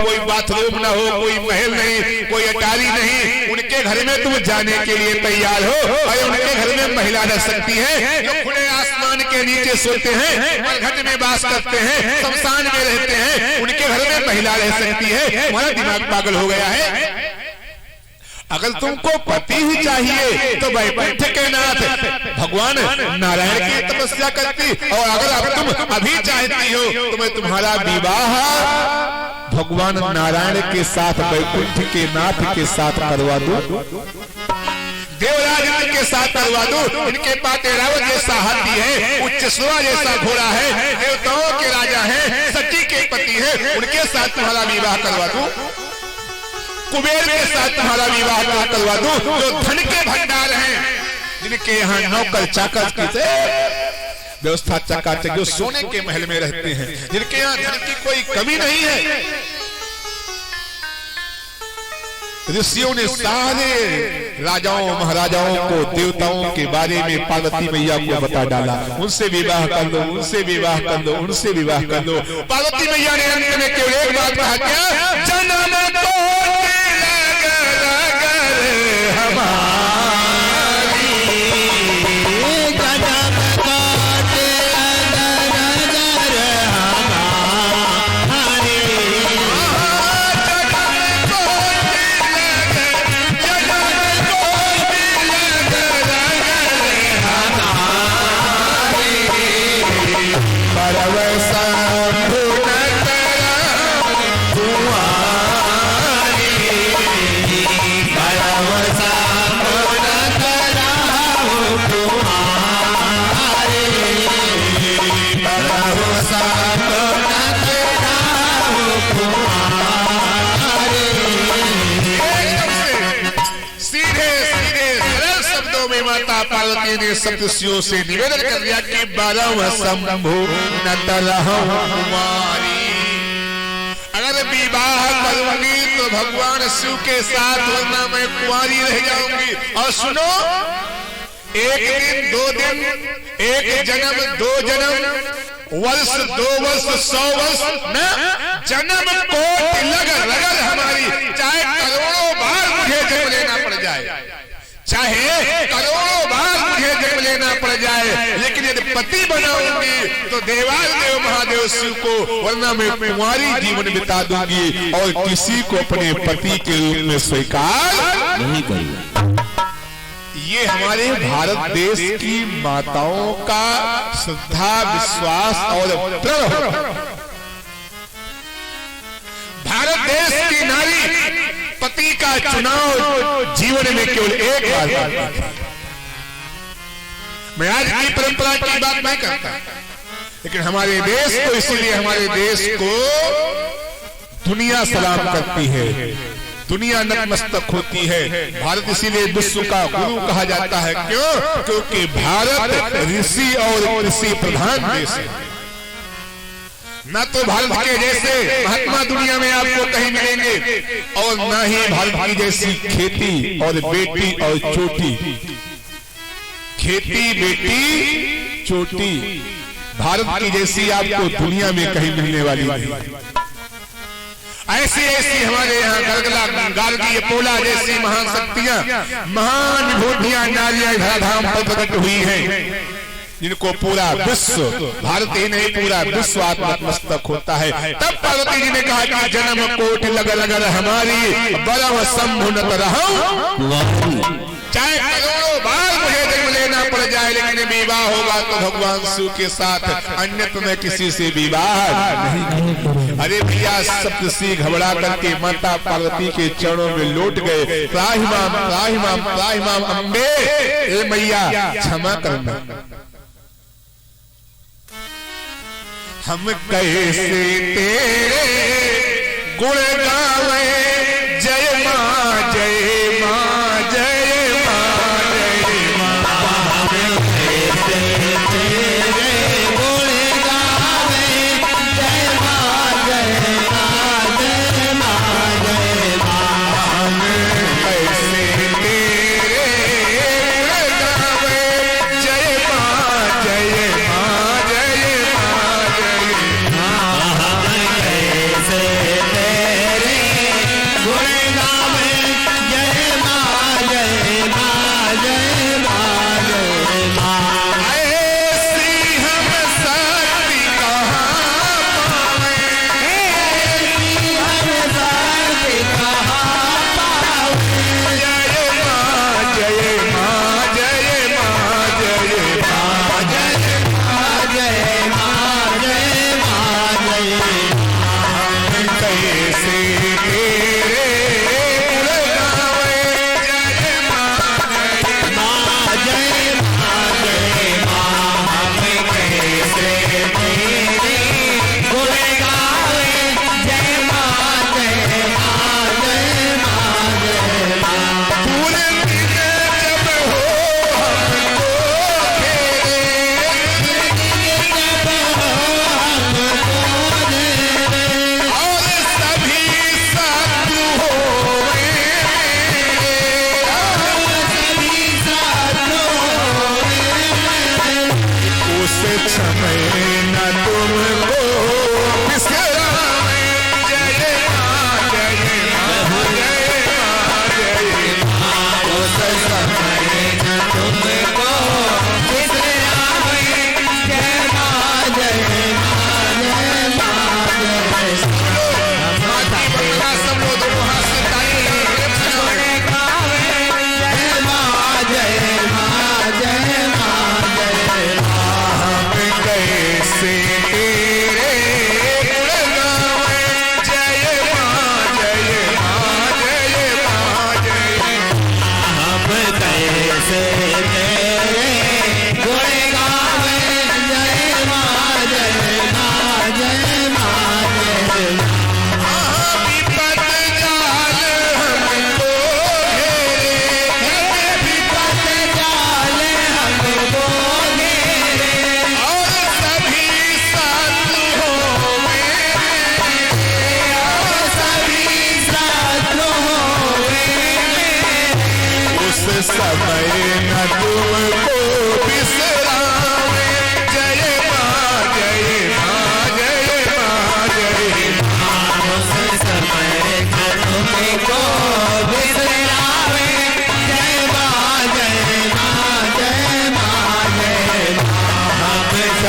कोई बाथरूम ना हो, कोई महल नहीं, कोई अटारी नहीं, उनके घर में तुम जाने के लिए तैयार हो। और उनके घर में महिला रह सकती है जो खुले आसमान के नीचे सोते हैं, मरघट में वास करते हैं, शमशान में रहते हैं, उनके घर में महिला रह सकती है। हमारा दिमाग पागल हो गया है। अगर तुमको पति ही चाहिए तो वैकुंठ के नाथ भगवान नारायण की तपस्या करती, और अगर अब तुम अभी चाहती हो तो मैं तुम्हारा विवाह भगवान नारायण के साथ, वैकुंठ के नाथ के साथ करवा दूं, देवराज के साथ करवा दूं। इनके पास ऐरावत जैसा हाथी है, उच्चश्रवा जैसा घोड़ा है, देवताओं के राजा है, सती के पति है, उनके साथ तुम्हारा विवाह करवा दूं। कुबेर के साथ तुम्हारा विवाह करवा दूं, जो धन के भंडार हैं, जिनके यहाँ नौकर चाकर की व्यवस्था चकाचक, जो सोने के महल में रहते हैं, जिनके यहाँ धन की कोई कमी नहीं है। ऋषियों ने सारे राजाओं महाराजाओं को, देवताओं के बारे में पार्वती मैया को बता डाला, उनसे विवाह कर लो, उनसे विवाह कर लो, उनसे विवाह कर लो। पार्वती मैया ने अंत में केवल एक बात कहा, क्या जन्म पार्वती ने सप्तर्षियों से निवेदन कर दिया कि 12 शंभु न तरहु कुमारी, अगर विवाह करूंगी तो भगवान शिव के साथ, वरना मैं कुंवारी रह जाऊंगी। और सुनो, एक दिन, 2 दिन, एक जन्म, 2 जन्म, वर्ष, 2 वर्ष, 100 वर्ष न, जन्म कोटि लगल हमारी, चाहे करोड़ों बार मुझे जन्म लेना पड़ जाए, चाहे करोड़ों बार मुझे जन्म लेना पड़ जाए, लेकिन यदि पति बनाऊंगी तो देवादेव महादेव शिव को, वरना मैं कुंवारी जीवन बिता दूंगी और किसी को अपने पति के रूप में स्वीकार नहीं करूंगा। ये हमारे भारत देश की माताओं का श्रद्धा, विश्वास और प्रण। भारत देश की नारी पति का चुनाव जीवन में केवल एक बार करती है। मैं आज की परंपरा की बात नहीं करता, लेकिन हमारे देश को, इसीलिए हमारे देश को दुनिया सलाम करती है, दुनिया नतमस्तक होती है। भारत इसीलिए विश्व का गुरु कहा जाता है। क्यों? क्योंकि भारत ऋषि और ऋषि प्रधान देश है। न तो भारत के जैसे महात्मा दुनिया में आपको कहीं मिलेंगे, और न ही भारत की जैसी खेती और बेटी और चोटी, खेती बेटी चोटी भारत की जैसी आपको दुनिया में कहीं मिलने वाली नहीं। ऐसी ऐसी हमारे यहाँ गलगला, गार्गी, अपोला जैसी महान शक्तियां, महान विभूतियां, नारियां धराधाम पर प्रकट हुई हैं, जिनको पूरा विश्व, भारत ही नहीं पूरा विश्व आत्मनतमस्तक होता है। तब पार्वती जी ने कहा कि जन्म कोटि लगल हमारी, 12 शंभु न तरहु, चाहे करोड़ों बार मुझे जन्म लेना पड़ जाए, लेकिन विवाह होगा तो भगवान शिव के साथ, अन्यथा मैं किसी से विवाह नहीं करूंगा। अरे भैया, सप्तर्षि घबरा करके माता पार्वती के चरणों में लौट गए। त्राहिमाम त्राहिमाम त्राहिमाम अम्बे, ए मैया क्षमा करना, हम कैसे तेरे गुण गावे, जय मां जय मां जय मां जय मां, हम कैसे तेरे गुण गावे, जय मां जय मां जय मां जय मां, हम कैसे तेरे गुण गावे, जय मां जय मां जय मां जय मां, हम कैसे समय न तुमको बिसरावे। जय माँ जय माँ जय माँ जय माँ। उस समय न तुमको बिसरावे। जय माँ जय माँ जय माँ जय माँ। हम कैसे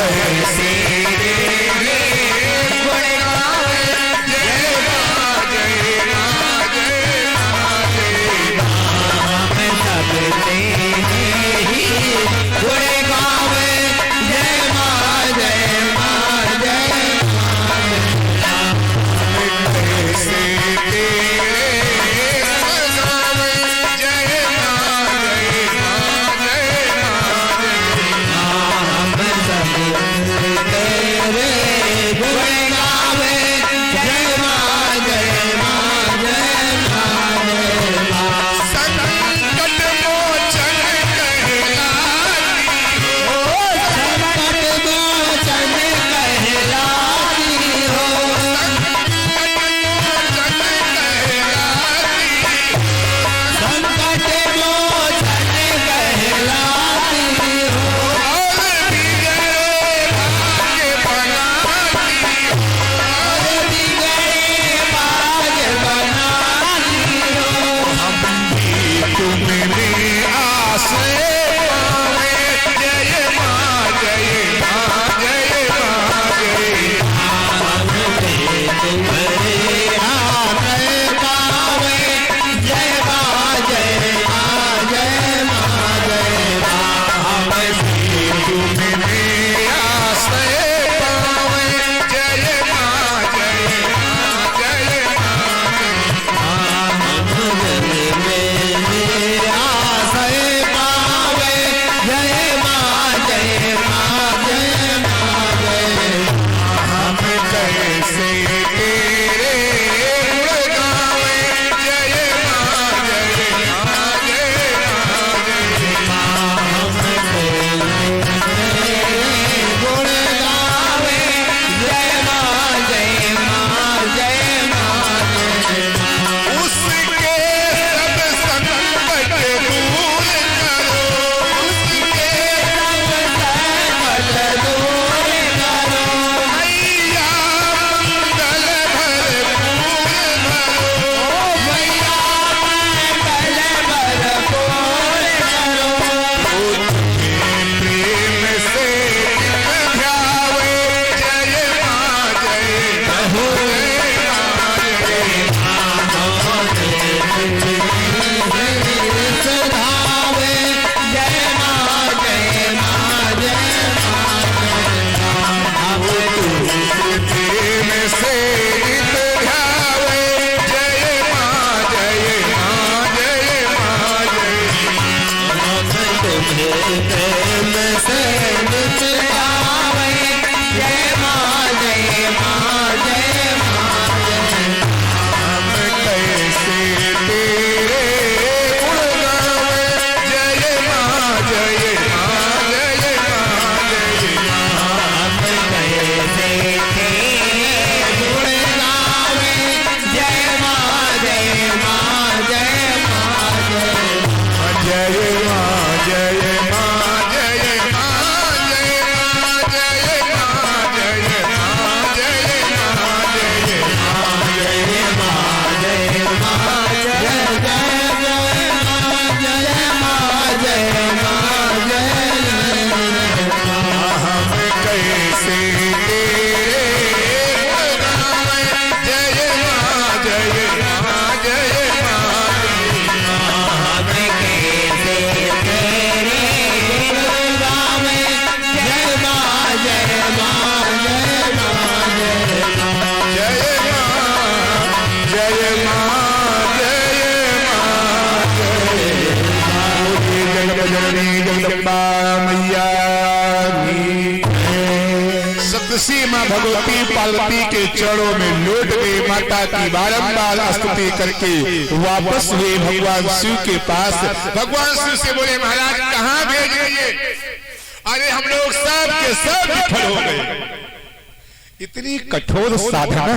सप्तसी माँ भगवती पार्वती के चरणों में लौट गए। माता की बारंबार स्तुति करके वापस हुए भगवान शिव के पास। भगवान शिव से बोले महाराज कहाँ भेज रही है? अरे हम लोग सब के सब विफल हो गए। इतनी कठोर साधना,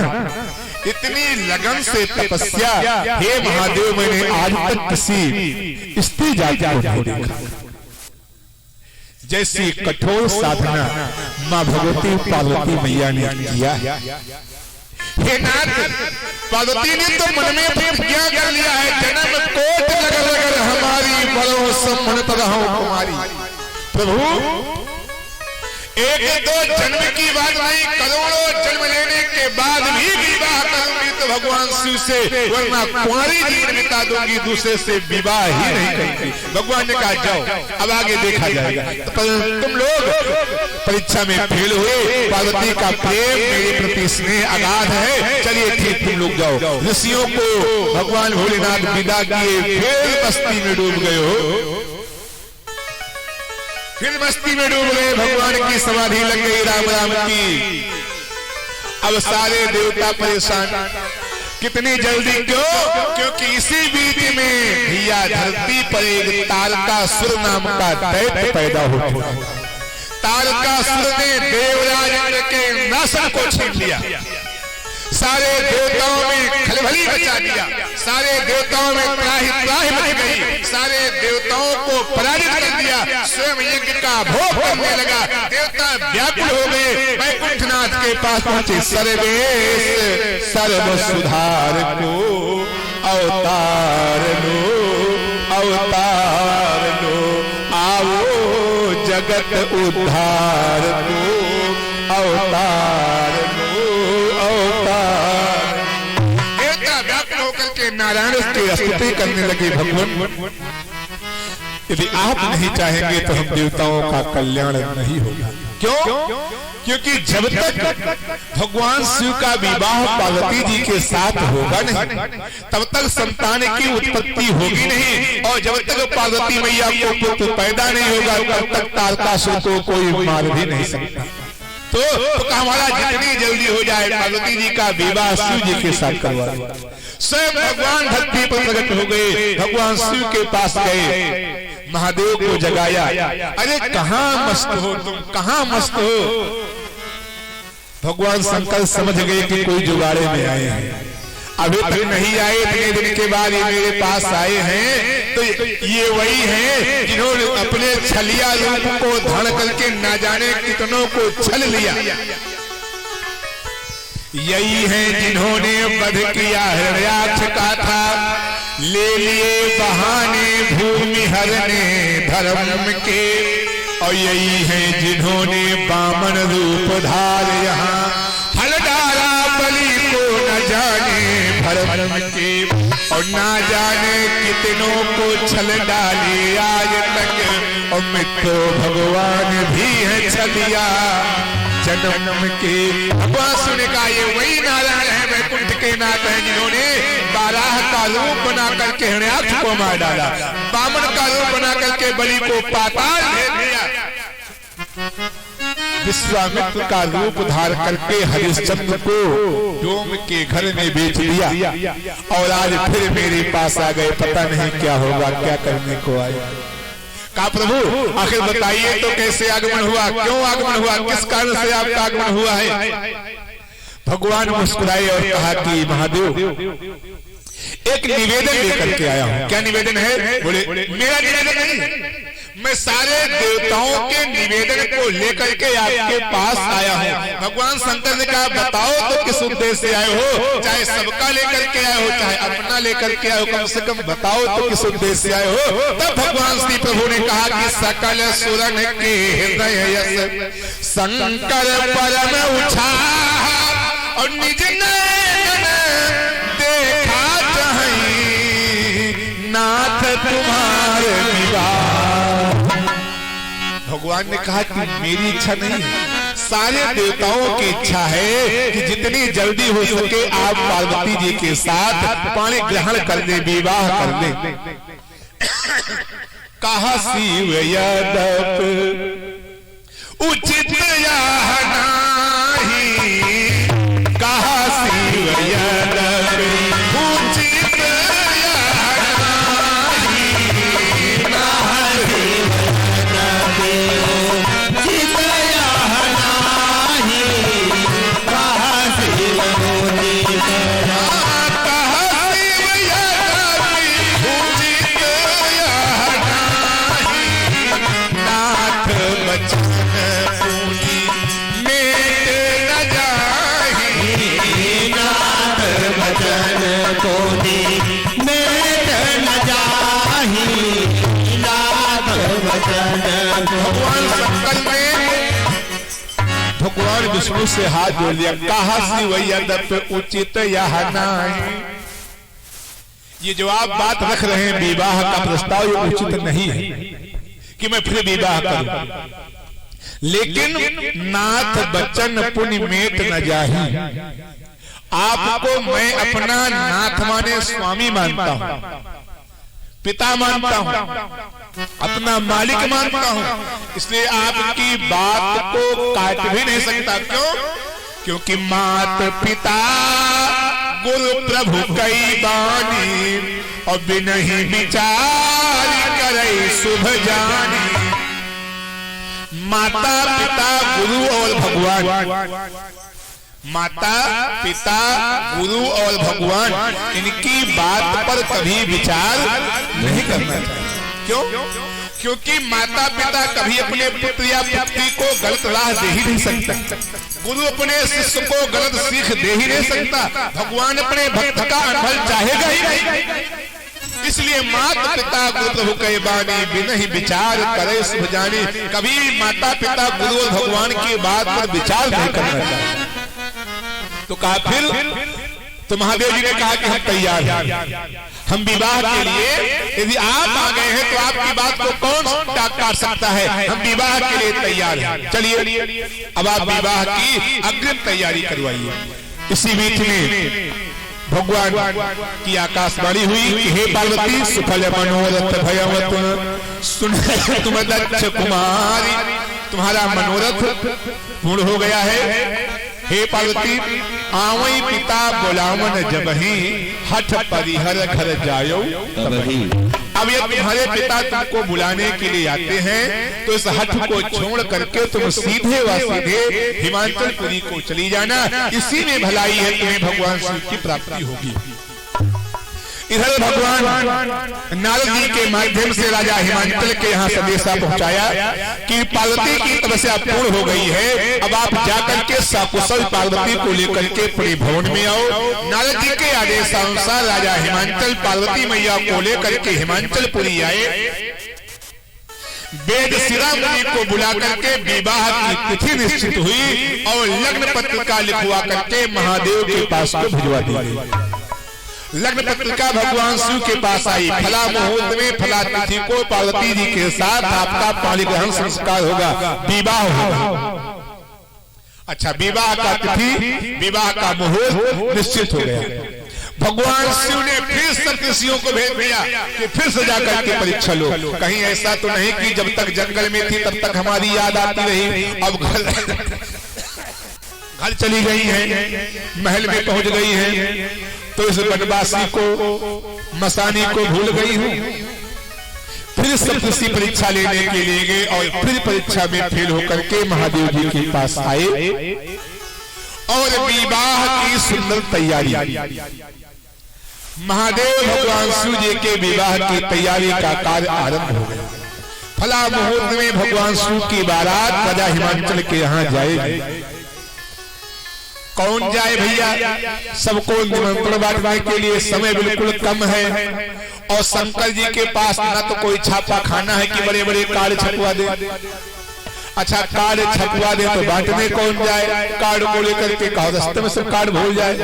इतनी लगन से तपस्या, हे महादेव मैंने आज तक किसी स्त्री जाति को नहीं देखा। जैसी कठोर साधना माँ भगवती पार्वती मैया ने किया है। हे नाथ, पार्वती ने तो मन में प्रतिज्ञा कर लिया है, जन्म कोट लगर लगर हमारी बड़ो सम्मत रहूं कुमारी। प्रभु एक दो जन्म की बात नहीं, करोड़ों जन्म लेने के बाद भी विवाह करूंगी तो भगवान शिव से, वरना कुंवारी जीवन बिता दूंगी, दूसरे से विवाह ही नहीं करूंगी। भगवान ने कहा जाओ, अब आगे देखा जाएगा। तो तुम लोग परीक्षा में फेल हुए, पार्वती का प्रेम मेरे प्रति स्नेह अगाध है, चलिए ठीक तुम लोग जाओ। ऋषियों को भगवान भोलेनाथ विदा किए, फिर मस्ती में डूब गए हो, फिर मस्ती में डूब गए, भगवान की समाधि लग गई राम राम की। अब सारे देवता परेशान, कितनी जल्दी क्यों? क्योंकि इसी बीच में भैया धरती पर एक तारकासुर नाम का दैत्य पैदा हो चुका। तारकासुर ने देवराज के नासा को छीन लिया, सारे देवताओं में खलबली मचा दिया, सारे देवताओं में त्राही त्राही मच गई, सारे देवताओं को पराजित कर दिया, स्वयं यज्ञ का भोग करने लगा। देवता व्याकुल हो गए, वैकुंठनाथ के पास पहुंचे। सर्वेश सर्व सुधार को अवतार लो, अवतार लो, आओ जगत उद्धार को अवतार लो, अवतार। देवता व्याकुल होकर के नारायण की स्तुति करने लगे। भगवान यदि आप नहीं चाहेंगे तो हम देवताओं का कल्याण नहीं होगा। क्यों? क्योंकि जब तक भगवान शिव का विवाह पार्वती जी के साथ होगा नहीं, तब तक संतान की उत्पत्ति होगी नहीं, और जब तक पार्वती मैया को पुत्र पैदा नहीं होगा तब तक तारकासुर को कोई मार भी नहीं सकता। तो हमारा जितनी जल्दी हो जाए पार्वती जी का विवाह शिव जी के साथ करवा दो। स्वयं भगवान धरती पर प्रकट हो गए, भगवान शिव के पास गए, महादेव को जगाया। अरे कहाँ मस्त हो तुम, कहाँ मस्त हो? भगवान शंकर समझ गए कि कोई जुगाड़े में आए हैं, अभी तक नहीं आए, इतने दिन के बाद ये मेरे पास आए हैं, तो ये वही हैं जिन्होंने अपने छलिया रूप को धारण करके ना जाने कितनों को छल लिया। यही हैं जिन्होंने वध किया हिरण्याक्ष का था, ले लिए बहाने भूमि हरने धर्म के। और यही हैं जिन्होंने बामन रूप धार यहाँ हल डाला बलि को न जाने भरम के, और ना जाने कितनों को छल डाले आज तक। और मित्रों भगवान भी है छलिया जन्म के। भगवान सुने का ये वही नारायण है, वैकुंठ के नाथ है, जिन्होंने बाराह का रूप बना करके हिरण्याक्ष को मार डाला, बामन का रूप बना करके बलि को पाताल भेज दिया, विश्वामित्र का रूप धार करके हरिश्चंद्र को डोम के घर में बेच दिया, और आज फिर मेरे पास आ गए, पता नहीं क्या होगा, क्या करने को आए। कहा प्रभु आखिर बताइए तो कैसे आगमन हुआ, क्यों आगमन हुआ, किस कारण से आपका आगमन हुआ है? भगवान मुस्कुराए और कहा कि महादेव एक निवेदन लेकर के आया हूँ। क्या निवेदन है? बोले मेरा निवेदन नहीं, मैं सारे देवताओं के निवेदन को लेकर के आपके पास आया हूँ। भगवान शंकर ने कहा बताओ तो किस उद्देश्य से आए हो, चाहे सबका लेकर के आए हो चाहे अपना लेकर के आए हो, कम से कम बताओ तो किस उद्देश्य से आए हो। तब भगवान श्री प्रभु ने कहा कि सकल सुरन के हृदय यस शंकर परम उछा, और निज नयन देखा चाहि नाथ तुम्हारे विवाह। भगवान ने कहा कि मेरी इच्छा नहीं है, सारे देवताओं की इच्छा है कि जितनी जल्दी हो सके आप पार्वती जी के साथ पाणी ग्रहण कर दे, विवाह कर दे। कहा शिव यद्यप उचित नाही, कहा शिव यद्यप उचित चितया नाही, को दी मेट न जाही नाथ वचन को। भगवान शंकर ने भगवान विष्णु से हाथ जोड़ लिया, कहा शिवयदप उचित यह नहीं। ये जो आप बात रख रहे हैं विवाह का प्रस्ताव, ये उचित नहीं है कि मैं फिर विवाह करूं, लेकिन नाथ बचन पुण्य मेट न जाही। आपको मैं अपना नाथ माने स्वामी मानता हूं, पिता मानता हूं, अपना मालिक मानता हूं, इसलिए आपकी बात को काट भी नहीं सकता। क्यों? क्योंकि मात पिता गुरु प्रभु कई बानी, और बिनहि विचार करे शुभ जानी। माता पिता गुरु और भगवान, माता पिता गुरु और भगवान, इनकी बात पर कभी विचार नहीं करना चाहिए। क्यों? क्योंकि माता पिता कभी अपने पुत्र या पुत्री को गलत राह दे ही नहीं सकता, गुरु अपने शिष्य को गलत सीख दे ही नहीं सकता, भगवान अपने भक्त का अनुभव चाहेगा ही नहीं। इसलिए माता पिता गुरु प्रभु कई बानी, बिनहि विचार करे शुभ जानी। कभी माता पिता गुरु और भगवान की बात पर विचार नहीं करना चाहिए। तो कहा फिर तो महादेव जी ने कहा कि हम तैयार हैं, हम विवाह के लिए, यदि आप आ गए हैं तो आपकी बात को कौन काट सकता है, हम विवाह के लिए तैयार हैं। चलिए अब आप विवाह की अग्रिम तैयारी करवाइए। इसी बीच में भगवान की आकाशवाणी हुई कि हे पार्वती सुफल मनोरथ भयवत सुन तुम दक्ष कुमारी, तुम्हारा मनोरथ पूर्ण हो गया है। हे पार्वती आवई पिता बुलावन जबहि, हठ परिहर घर जायो तबहि। अब ये तुम्हारे पिता तुमको बुलाने के लिए आते हैं, तो इस हठ को छोड़ करके तुम सीधे व सीधे हिमाचलपुरी को चली जाना, इसी में भलाई है, तुम्हें भगवान शिव की प्राप्ति होगी। इधर भगवान नारद जी के माध्यम से राजा हिमांचल के यहाँ संदेशा पहुंचाया कि पार्वती की तपस्या पूर्ण हो गई है, अब आप जाकर के सकुशल पार्वती को लेकर के अपने भवन में आओ। नारद जी के आदेशानुसार राजा हिमांचल पार्वती मैया को लेकर के हिमांचलपुरी आए। वेद शिरा मुनि को बुला करके विवाह की तिथि निश्चित हुई और लग्न पत्रिका लिखवा करके महादेव के पास को भिजवा दी गई। लग्न पत्रिका भगवान शिव के पास आई। फला मुहूर्त में फला तिथि को पार्वती जी के साथ आपका पाणिग्रहण संस्कार होगा, विवाह होगा। अच्छा, विवाह का तिथि, विवाह का मुहूर्त निश्चित हो गया। भगवान शिव ने फिर सप्तर्षियों को भेज दिया कि फिर से जाकर के परीक्षा लो। कहीं ऐसा तो नहीं कि जब तक जंगल में थी तब तक हमारी याद आती रही, अब घर चली गई है, महल में पहुंच गई है, तो इस वनवासी को, मसानी को भूल गई हूँ। फिर सप्तर्षि परीक्षा लेने के लिए गए और फिर परीक्षा में फेल होकर के महादेव जी के पास आए और विवाह की सुंदर तैयारी। महादेव भगवान शिव जी के विवाह की तैयारी का कार्य आरंभ हो गया। फला मुहूर्त में भगवान शिव की बारात राजा हिमांचल के यहाँ जाएगी। कौन जाए भैया? सबको निमंत्रण बांटने के लिए समय बिल्कुल कम है और शंकर जी के पास ना तो कोई छापा खाना है कि बड़े बड़े कार्ड छपवा दे। अच्छा, कार्ड छपवा दे तो बांटने कौन जाए? कार्ड को लेकर के कहा रास्ते में सब कार्ड भूल जाए।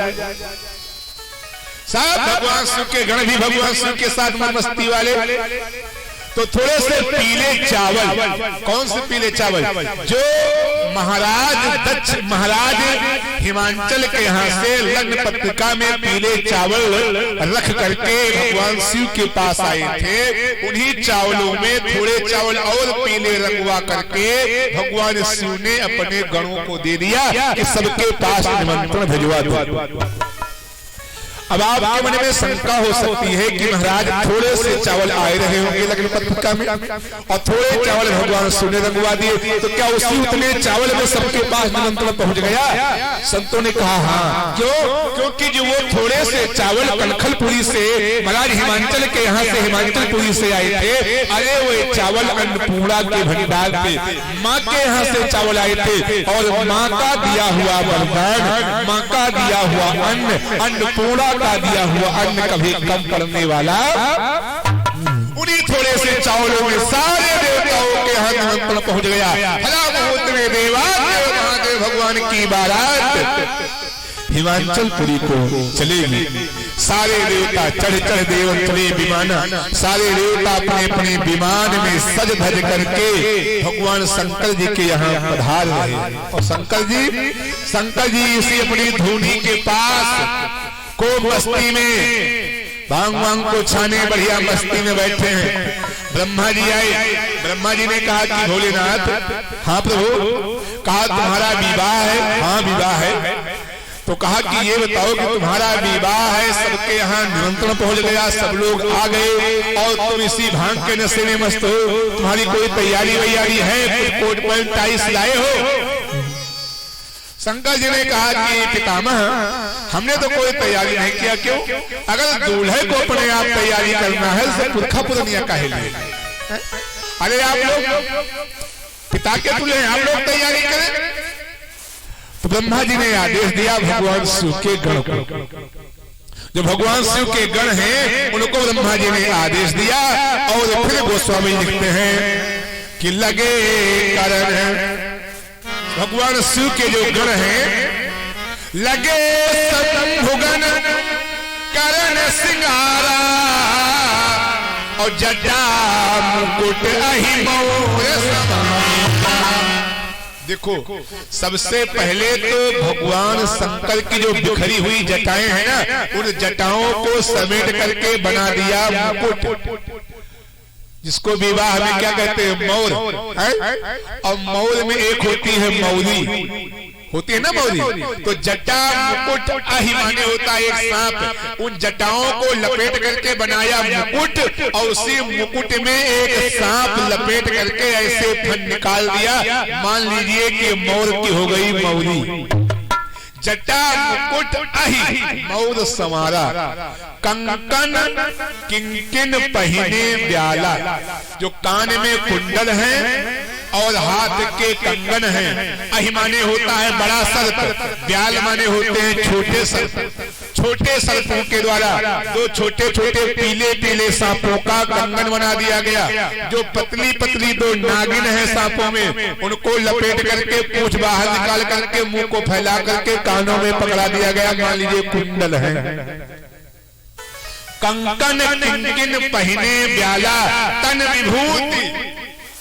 सब भगवान शिव के गण भी भगवान शिव के साथ मन मस्ती वाले। तो थोड़े से पीले चावल, कौन से पीले चावल? जो महाराज हिमांचल के यहाँ से लग्न पत्रिका में पीले चावल रख करके भगवान शिव के पास आए थे, उन्हीं चावलों में थोड़े चावल और पीले रंगवा करके भगवान शिव ने अपने गणों को दे दिया कि सबके पास निमंत्रण भिजवा दो। अब आपके मन में शंका हो सकती है कि महाराज थोड़े से चावल आए रहे होंगे लग्न पत्रिका में और थोड़े चावल भगवान शिव ने रंगवा दिए, तो क्या उसी उतने चावल में सबके पास निमंत्रण पहुंच गया? संतों ने कहा हाँ। क्यों? क्योंकि जो वो थोड़े से चावल कनखलपुरी से, महाराज हिमांचल के यहाँ से हिमांचलपुरी से आए थे, अरे वो चावल अन्नपूर्णा के भंडार पे माँ के यहाँ से चावल आए थे और माँ का दिया हुआ वरदान, माँ का दिया हुआ अन्न, अन्नपूर्णा का दिया हुआ अन्न कभी कम पड़ने वाला, उन्हीं थोड़े से चावलों में सारे देवताओं के यहाँ निमंत्रण पहुंच गया। फला मुहूर्त में देवादेव महादेव भगवान की बारात हिमाचलपुरी को चलेगी। सारे देवता चढ़ चढ़ देव चले विमाना, सारे देवता अपने अपने विमान में सज धज करके भगवान शंकर जी के यहाँ पधार रहे। और शंकर जी इसी अपनी धूनी के पास को मस्ती में भांग वांग को छाने बढ़िया मस्ती में बैठे हैं। ब्रह्मा जी आए, ब्रह्मा जी ने कहा कि भोलेनाथ, हाँ प्रभु, कहा तुम्हारा विवाह है? हाँ विवाह है। तो कहा कि ये बताओ कि तुम्हारा विवाह है, सबके यहाँ निमंत्रण पहुंच गया, सब लोग आ गए और तुम इसी भांग के नशे में मस्त हो, तुम्हारी कोई तैयारी वैयारी है? कोट पैंट टाई सिलाए हो? शंकर जी ने कहा कि पितामह, हमने तो कोई तैयारी नहीं किया। क्यों? अगर दूल्हे को अपने आप तैयारी करना है तो पुरखा पुरनिया काहे लिए? अरे आप लोग पिता के दूल्हे, आप लोग तैयारी करें। तो ब्रह्मा जी ने आदेश दिया भगवान शिव के गण को, जो भगवान शिव के गण हैं उनको ब्रह्मा जी ने आदेश दिया। और फिर गोस्वामी लिखते हैं कि लगे करण, भगवान शिव के जो गण हैं लगे शंभुगन करण सिंगारा, और जटा मुकुट अहि मोर समारा। देखो, सबसे पहले तो भगवान शंकर की जो बिखरी हुई जटाएं हैं ना, उन जटाओं को समेट करके बना दिया मुकुट, जिसको विवाह में क्या कहते हैं? मौर। और मौर में एक होती है मौली, होती है ना मौली। तो जटा मुकुट अहि माने होता है एक सांप, उन जटाओं को लपेट करके बनाया मुकुट, और उसी मुकुट में एक सांप लपेट करके ऐसे फन निकाल दिया। मान लीजिए कि मौर की हो गई मौली। जटा मुकुट अहि मौर समारा, कंकन किंकिन पहिने ब्याला, जो कान में कुंडल है और हाथ के कंगन हैं। अहि माने होता है बड़ा सर्प, ब्याल माने होते हैं छोटे सर्प। छोटे सर्पों के द्वारा दो छोटे छोटे पीले पीले सांपों का कंगन बना दिया गया। जो पतली पतली दो नागिन है सांपों में, उनको लपेट करके पूंछ बाहर निकाल करके मुंह को फैला करके कानों में पकड़ा दिया गया। मान लीजिए कुंडल है। कंकन किंकिन पहिने ब्याला, तन विभूति।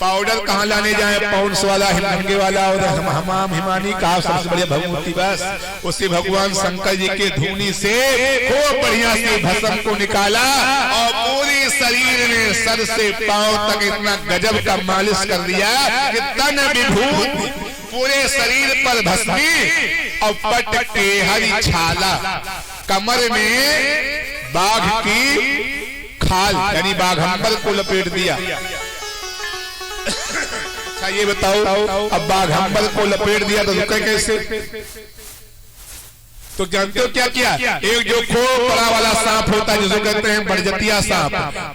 पाउडर कहाँ लाने जाए? पाउंड्स वाला, हिमंगे वाला और हमाम हिमानी का सबसे बढ़िया भगवती, बस उसी भगवान शंकर जी के धूनी से खूब बढ़िया से भस्म को निकाला और पूरी शरीर में सर से पांव तक इतना गजब का मालिश कर दिया कि तन विभूति, पूरे शरीर पर भस्मी और पट के हरी छाला, कमर में बाघ की खाल यानी बाघंबर को लपेट दिया। अच्छा ये बताओ, अब बाघंबर को लपेट दिया तो रुके कैसे? तो जानते हो क्या किया? एक जो खूब बड़ा वाला सांप होता है जिसको कहते हैं बड़जतिया सांप,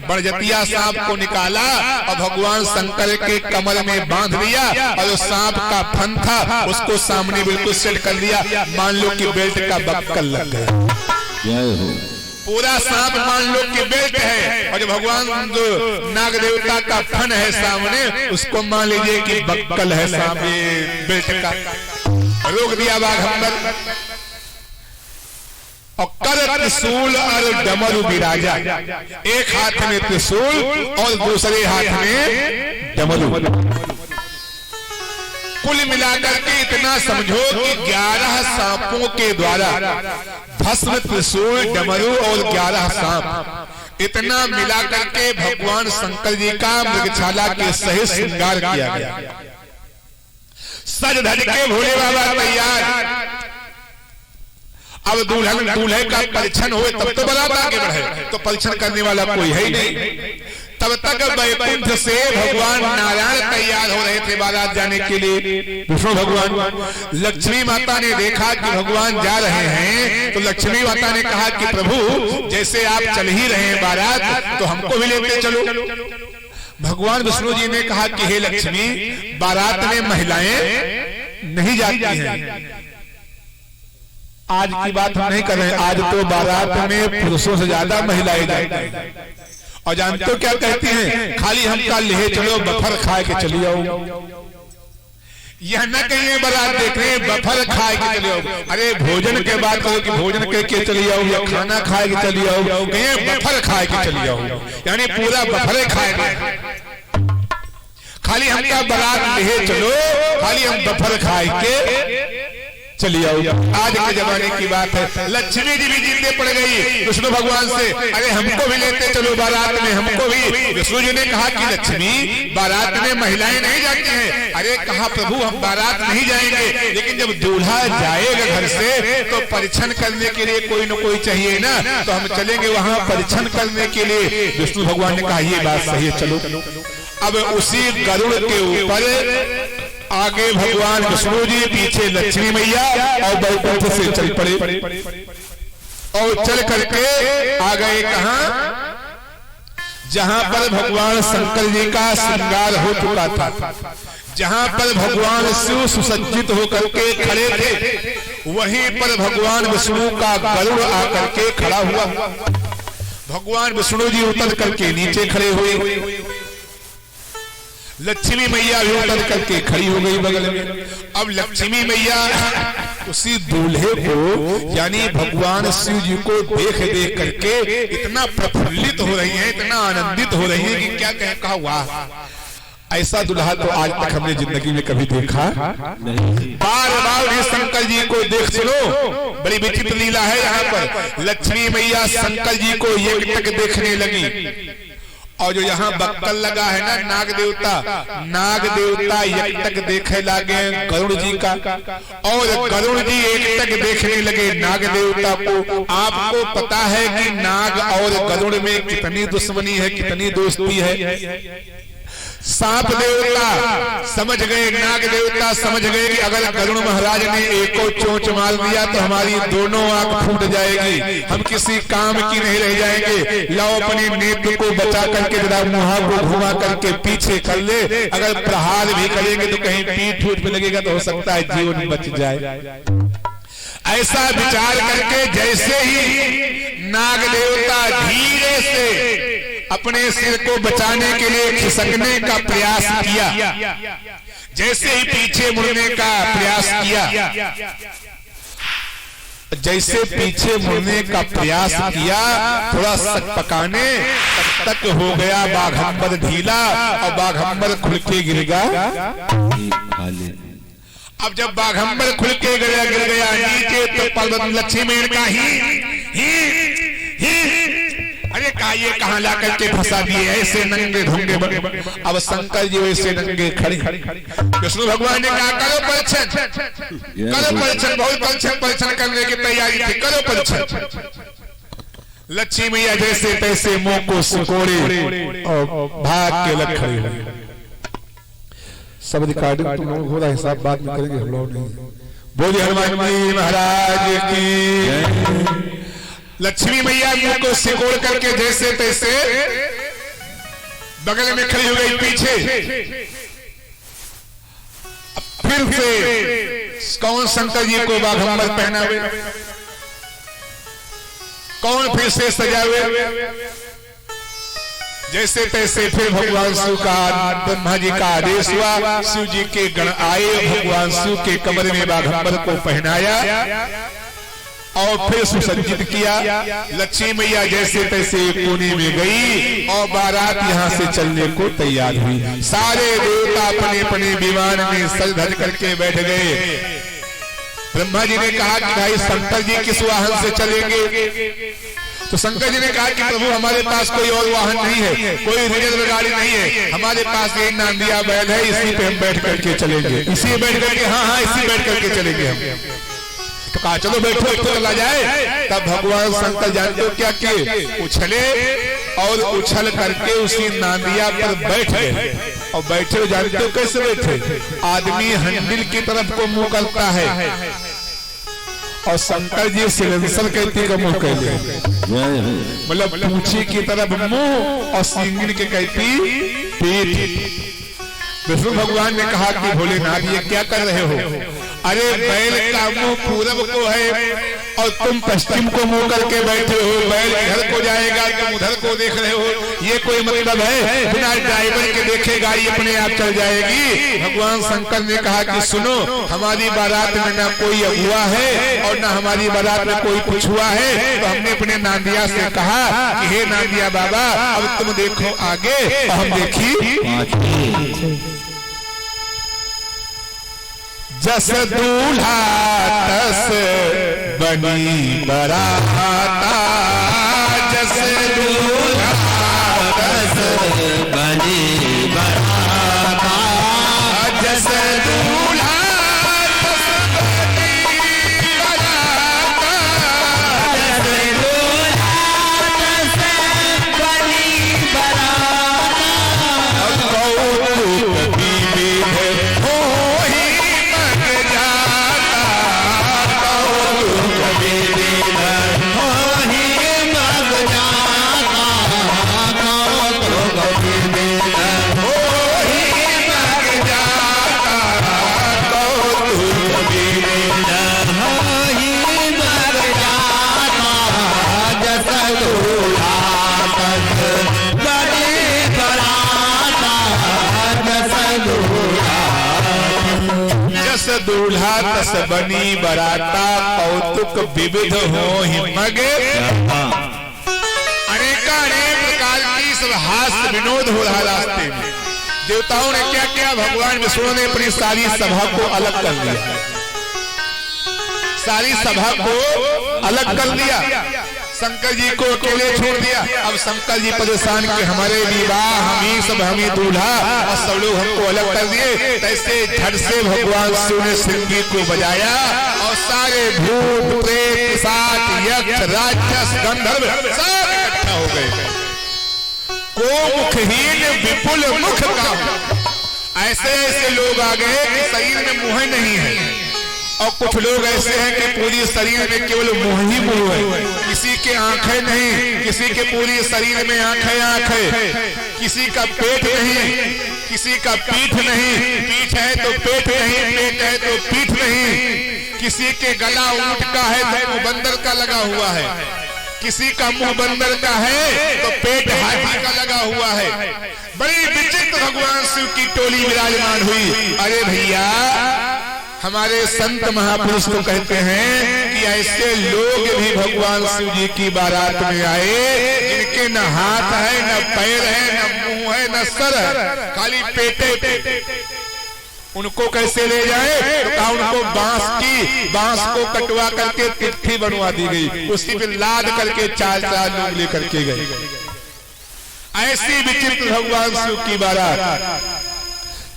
बड़जतिया सांप को निकाला और भगवान शंकर के कमर में बांध दिया, और उस सांप का फन था उसको सामने बिल्कुल सेट कर दिया। मान लो कि बेल्ट का बक्कल लग गया। पूरा सांप मान लो कि बेल्ट है, और जो भगवान जो नाग देवता का फन है सामने, उसको मान लीजिए कि बक्कल है सामने बेल्ट का। रोक दिया बाघंबर। और कर त्रिशूल और डमरू विराजा, एक हाथ में त्रिशूल और दूसरे हाथ में डमरू। कुल मिलाकर के इतना समझो कि 11 सांपों के द्वारा भस्म, त्रिशूल, डमरू और 11 सांप, इतना मिलाकर के भगवान शंकर जी का मृगशाला के सहित श्रृंगार किया गया। सज धज के भोले बाबा तैयार। अब दुल्हन दूल्हे का परीक्षण हो तब तो बारात आगे बढ़े, तो परीक्षण करने वाला कोई है ही नहीं। तब तक वैकुंठ से भगवान नारायण तैयार हो रहे थे बारात जाने के लिए। विष्णु भगवान, लक्ष्मी माता ने देखा कि भगवान जा रहे हैं, तो लक्ष्मी माता ने कहा कि प्रभु जैसे आप चल ही रहे हैं बारात, तो हमको भी लेते चलो। भगवान विष्णु जी ने कहा कि हे लक्ष्मी, बारात में महिलाएं नहीं जाती हैं, आज की बात हम नहीं कर रहे हैं, आज तो बारात में पुरुषों से ज्यादा महिलाएं जाती हैं। और जानते हो क्या कहती हैं? खाली हमका ले चलो, बफर खाए के चली आओ। यह न कहिए बारात देखने बफर खाए के चली आओ। अरे भोजन के बाद कहो कि भोजन करके चली आओ या खाना खाए के चली आओ, कहिए बफर खाए के चली आओ, यानी पूरा बफरे खाए। खाली हमका बारात ले चलो, खाली हम बफर खाए के चली आओ। आज के जमाने की बात है। लक्ष्मी जी भी जीते पड़ गई विष्णु भगवान से, अरे हमको भी लेते चलो बारात में, हमको भी। विष्णु जी ने कहा कि लक्ष्मी बारात में महिलाएं नहीं जाती हैं। अरे कहा प्रभु हम बारात नहीं जाएंगे, लेकिन जब दूल्हा जाएगा घर से तो परीक्षण करने के लिए कोई न कोई चाहिए ना, तो हम चलेंगे वहां परीक्षण करने के लिए। विष्णु भगवान ने कहा ये बात सही है, चलो। अब उसी गरुड़ के ऊपर आगे भगवान विष्णु जी, पीछे लक्ष्मी मैया और बैकुंठ से चल पड़े और चल करके आ गए कहां? जहां पर भगवान शंकर जी का श्रृंगार हो चुका था, जहां पर भगवान शिव सुसज्जित होकर के खड़े थे, वहीं पर भगवान विष्णु का गरुड़ आकर के खड़ा हुआ। भगवान विष्णु जी उतर करके नीचे खड़े हुए, लक्ष्मी मैया भी उतर करके खड़ी हो गई बगल में। अब लक्ष्मी मैया उसी दूल्हे को यानी भगवान शिव जी को देख देख करके इतना प्रफुल्लित हो रही हैं, इतना आनंदित हो रही हैं कि क्या कहा, वाह ऐसा दुल्हा तो आज तक हमने जिंदगी में कभी देखा नहीं। बार बार शंकर जी को देख चलो, बड़ी विचित्र लीला है यहाँ पर। लक्ष्मी मैया शंकर जी को एकटक देखने लगी, और जो यहाँ बक्कल लगा है ना नाग देवता एकटक देखे लगे गरुड़ जी का, और गरुड़ जी एकटक देखने लगे नाग देवता को। आपको पता है कि नाग और गरुड़ में कितनी दुश्मनी है, कितनी दोस्ती है। सांप देवता समझ गए, नाग देवता समझ गए कि अगर गरुड़ महाराज ने एक को चोंच मार दिया तो हमारी दोनों आंख फूट जाएगी, हम किसी काम की नहीं रह जाएंगे। लाओ अपने नेत्र को बचा करके जरा मुहा को घुमा करके पीछे कर ले, अगर प्रहार भी करेंगे तो कहीं पीठ उठ में लगेगा तो हो सकता है जीवन बच जाए। ऐसा विचार करके जैसे ही नाग देवता धीरे से अपने सिर को बचाने के लिए खिसकने का प्रयास किया, जैसे ही पीछे मुड़ने का प्रयास किया, जैसे पीछे मुड़ने का प्रयास किया, थोड़ा सकपकाने तक हो गया बाघंबर ढीला और बाघंबर खुल के गिर गया। अब जब बाघंबर खुल के गिर गया नीचे तो पर्वत लक्ष्मी का ही अरे का ये कहां ला करके फंसा दिए, ऐसे नंगे ढूंगे। अब शंकर जी वैसे नंगे खड़े। विष्णु भगवान ने कहा करो परीक्षण, करो परीक्षण, बहुत परीक्षण करने की तैयारी थी, करो परीक्षण। लक्ष्मी मैया जैसे तैसे मुंह को सिकोड़े और भाग के लग खड़ी हुई। सब रिकॉर्डिंग तुम लोग हो रहा हिसाब बाद में करेंगे, हम लोग नहीं। बोलिए हनुमान जी महाराज की। लक्ष्मी मैया मुंह को सिकोड़ करके जैसे तैसे बगल में खड़ी हो गई पीछे। फिर से कौन शंकर जी को बाघंबर पहनावे, कौन फिर से सजावे, जैसे तैसे फिर भगवान शिव का ब्रह्मा जी का आदेश हुआ, शिव जी के गण आए, भगवान शिव के कमर में बाघंबर को पहनाया और फिर सुसज्जित किया। लक्ष्मी मैया जैसे तैसे कोने में गई और बारात यहाँ से चलने को तैयार हुई। सारे देवता अपने अपने विमान में सज धज करके बैठ गए। ब्रह्मा जी ने कहा कि भाई शंकर जी किस वाहन से चलेंगे? तो शंकर जी ने कहा कि प्रभु हमारे पास कोई और वाहन नहीं है, कोई रिजर्व गाड़ी नहीं है, हमारे पास एक नांदिया बैल है, इसी पे हम बैठ करके चलेंगे, इसी बैठ करके, हाँ इसी बैठ करके चलेंगे हम। तो कहा चलो बैठो तो चला जाए। तब भगवान शंकर जानते हो क्या किए, उछले और उछल करके उसी नांदिया पर बैठ गए। और बैठे हो जानते हो कैसे बैठे, आदमी हंडिल की तरफ को मुंह करता है और शंकर जी सिलेंसर कहती का मुंह कर ले, मतलब पूछी की तरफ मुंह और सिंगिन के कहती पीठ। विष्णु भगवान ने कहा कि भोलेनाथ ये क्या कर रहे हो? अरे बैल का मुंह पूरब को है और तुम पश्चिम को मुंह करके बैठे हो, बैल इधर को जाएगा तुम उधर को देख रहे हो, ये कोई मतलब है? बिना ड्राइवर के देखे गाड़ी अपने आप चल जाएगी। भगवान शंकर ने कहा कि सुनो, हमारी बारात में ना कोई अगुआ है और ना हमारी बारात में कोई कुछ हुआ है। तो हमने अपने नांदिया से कहा कि हे नांदिया बाबा, अब तुम देखो आगे और हम देखी। जस दूल्हा तस बनी बराता, जस दूल्हा तस बनी बराता, जस दूल्हा तस बनी बराता, जस दूल्हा तस बनी बराता, कौतुक विविध होहि मग जाता, कौतुक विविध होहि मग जाता, कौतुक विविध होहि मग जाता, कौतुक विविध होहि मग जाता, जस दूल्हा तस बनी बराता, जस दूल्हा जस दूल्हा तस बनी बराता, कौतुक विविध होहि मग। अनेकानेक प्रकार की सब हास्य विनोद हो रहा रास्ते में। देवताओं ने क्या किया? भगवान विष्णु ने अपनी सारी सभा को अलग कर दिया, सारी सभा को अलग कर दिया, शंकर जी को अकेले छोड़ दिया। अब शंकर जी परेशान कि हमारे विवाह, हम ही दूल्हा और सब लोग हमको अलग कर दिए। तैसे झट से भगवान शिव ने सिंगी को बजाया और सारे भूत प्रेत पिशाच यक्ष राक्षस गंधर्व सब इकट्ठा हो गए। को मुखहीन विपुल मुख का, ऐसे ऐसे लोग आ गए कि शरीर में मुंह नहीं है, और कुछ लोग ऐसे हैं कि पूरी शरीर में केवल मुंह ही मुंह है, किसी के आंखें नहीं, किसी के पूरी शरीर में आंखें आंखें, किसी का पेट नहीं, किसी का पीठ नहीं, पीठ है तो पेट नहीं, पेट है तो पीठ नहीं, किसी के गला ऊंट का है तो मुंह बंदर का लगा हुआ है, किसी का मुंह बंदर का है तो पेट हाथी का लगा हुआ है। बड़ी विचित्र भगवान शिव की टोली विराजमान हुई। अरे भैया, हमारे संत महापुरुष को कहते हैं कि ऐसे लोग भी भगवान शिव जी की बारात में आए जिनके न हाथ है, न पैर है, न मुंह है, न सर है, खाली पेटे। उनको कैसे ले जाए? तो कहा उनको बांस को कटवा करके तिथि बनवा दी गई, उसी पे लाद करके चार लोग लेकर के गए। ऐसी विचित्र भगवान शिव की बारात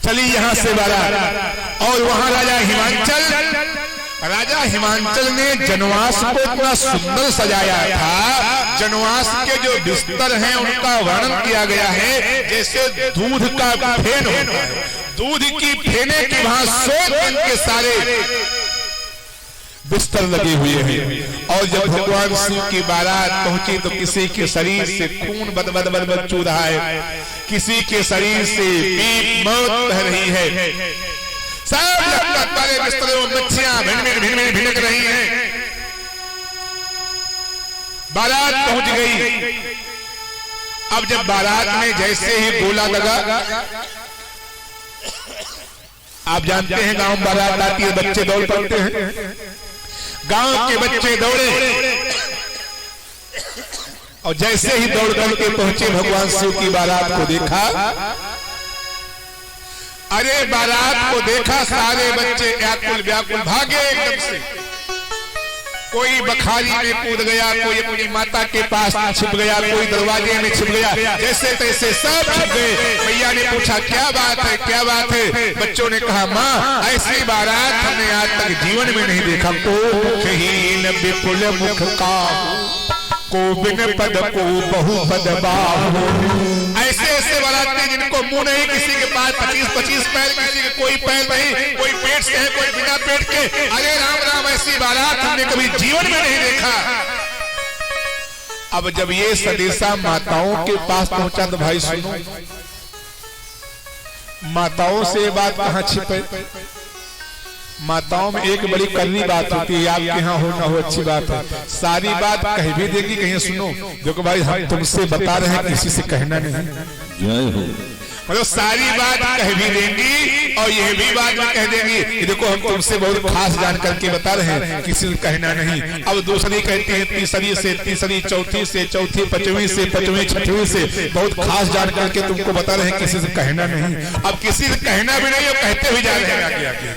चली यहाँ से बारात। और वहां राजा हिमांचल ने जनवास को इतना सुंदर सजाया था। जनवास के जो बिस्तर हैं उनका वर्णन किया गया है जैसे दूध का फेन होता है, दूध की फेने की भांति के सारे बिस्तर लगे हुए हैं। और जब भगवान शिव की बारात पहुंची तो किसी के शरीर से खून बद बद बद बद चू रहा है, किसी के शरीर से पीप मौत बह रही है, सब लगभग बड़े बिस्तरों में मच्छियां भिनक रही हैं। बारात पहुंच गई। अब जब बारात में जैसे ही गोला लगा, आप जानते हैं गांव में बारात आती है, बच्चे दौड़ पड़ते हैं। गांव के बच्चे दौड़े और जैसे ही दौड़ करके पहुंचे भगवान शिव की बारात को देखा। अरे बारात को देखा, सारे बच्चे व्याकुल व्याकुल भागे एकदम से। कोई बखारी में कूद गया, कोई अपनी माता के पास छिप गया, कोई दरवाजे में छिप गया, जैसे तैसे सब छिप गए। मैया ने पूछा क्या बात है, क्या बात है? बच्चों ने कहा माँ, ऐसी बारात हमने आज तक जीवन में नहीं देखा। को मुखहीन विपुल मुख का, को बिन पद को बहु पद बाहु। ऐसे ऐसे बाराती जिनको मुंह नहीं, किसी के पास 25-25 पैर, किसी के कोई पैर नहीं, कोई पेट से है, कोई बिना पेट के। अरे राम राम, ऐसी बारात हमने कभी जीवन में नहीं देखा। अब जब ये संदेशा माताओं के पास पहुंचा तो भाई सुनो, माताओं से बात कहां छिपे। माताओं में एक बड़ी कड़वी बात होती है, आपके यहाँ हो ना हो अच्छी बात है, सारी बात कह भी देगी, कहीं सुनो देखो भाई हम तुमसे बता रहे हैं किसी से कहना नहीं, जय हो। मतलब सारी बात कह भी देंगी और यह भी बात में कह देंगी कि देखो हम तुमसे बहुत खास जान करके बता रहे हैं, किसी से कहना नहीं। अब दूसरी कहती है तीसरी से, तीसरी चौथी से, चौथी पांचवी से, पांचवी छठवीं से बहुत खास जान करके तुमको बता रहे हैं किसी से कहना नहीं। अब किसी से कहना भी नहीं और कहते भी जा रहे हैं आगे आगे।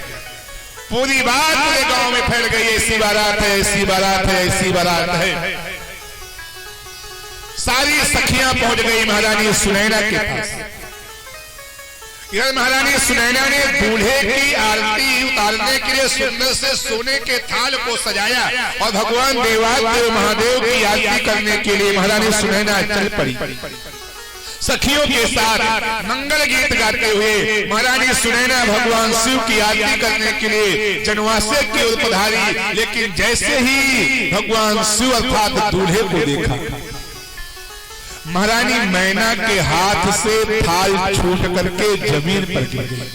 पूरी बात पूरे गांव में फैल गई, ऐसी बारात है, ऐसी बारात है, ऐसी बारात है। सारी सखियां पहुंच गई महारानी सुनैना के पास। इधर महारानी सुनैना ने दूल्हे की आरती उतारने के लिए सुंदर से सोने के थाल को सजाया और भगवान देवादेव महादेव की आरती करने के लिए महारानी सुनैना चल पड़ी। सखियों के साथ मंगल गीत गाते हुए महारानी सुनैना भगवान शिव की आरती करने के लिए जनवासे की ओर पधारी। लेकिन जैसे ही भगवान शिव अर्थात दूल्हे को देखा, महारानी मैना के हाथ से थाल छूट करके जमीन पर गिर गई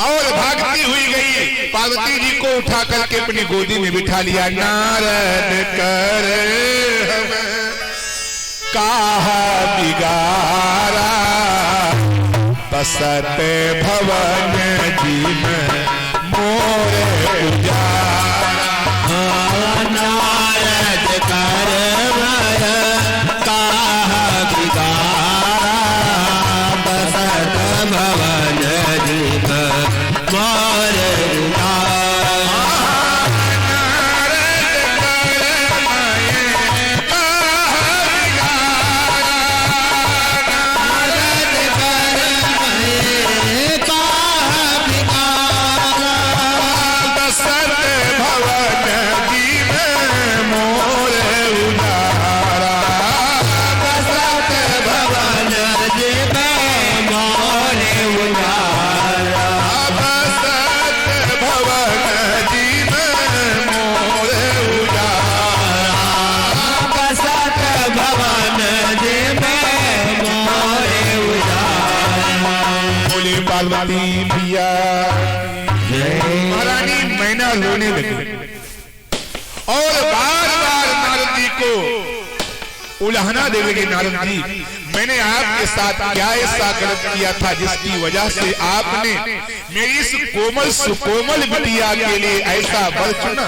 और भागती हुई गई। पार्वती जी को उठा करके अपनी गोदी में बिठा लिया। नारद कर हम काहा बिगारा, बसत भवन जी में मोरे उजारा। नारद कर काहा बिगारा, बसत भवन जी में मोरे उजारा। पार्वती पिया महारानी मैना रोने लगी और बार बार नारद जी को उलाहना दे लगी। नारद जी, मैंने आपके साथ क्या ऐसा गलत किया था जिसकी वजह से आपने मेरी इस कोमल सुकोमल बिटिया के लिए ऐसा वर चुना?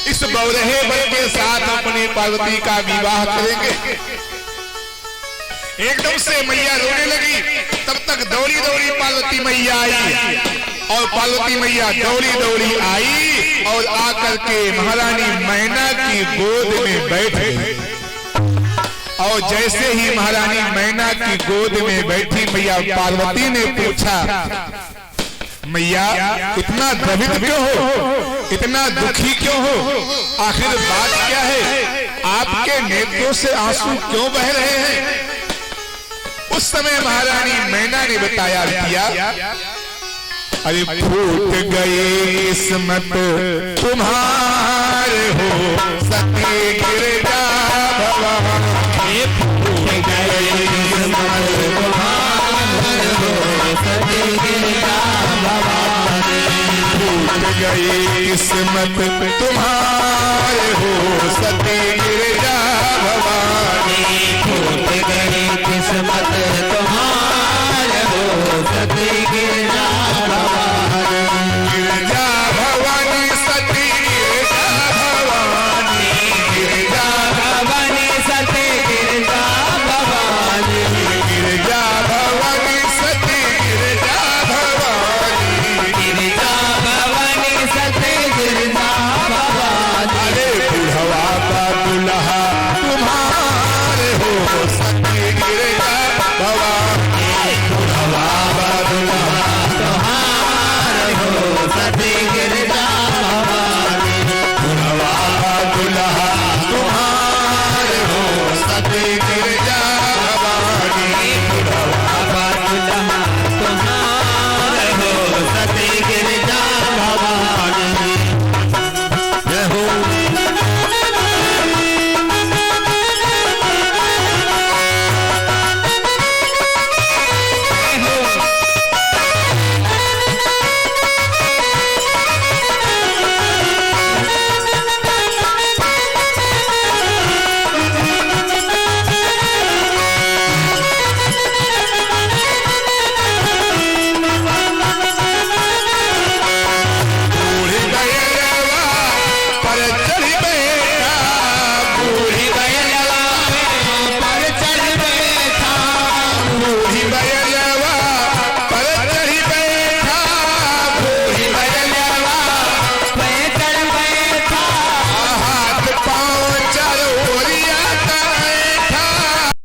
इस बौरहे वर के साथ अपने पार्वती का विवाह करेंगे। एकदम से मैया रोने लगी। तब तक दौड़ी दौड़ी पार्वती मैया आई और पार्वती मैया दौड़ी दौड़ी आई और आकर के महारानी मैना की गोद में बैठ गई। और जैसे ही महारानी मैना की गोद में बैठी, मैया पार्वती ने पूछा, मैया इतना द्रवित क्यों हो, इतना दुखी क्यों हो, आखिर बात क्या है, आपके नेत्रों से आंसू क्यों बह रहे हैं? उस समय महारानी मैना ने बताया, किया अरे फूट गई किस्मत तुम्हारे हो सके गिरजा भवानी, फूट गई किस्मत तुम्हारे हो सके गिरजा भवानी, फूट गई किस्मत तुम्हारे हो सके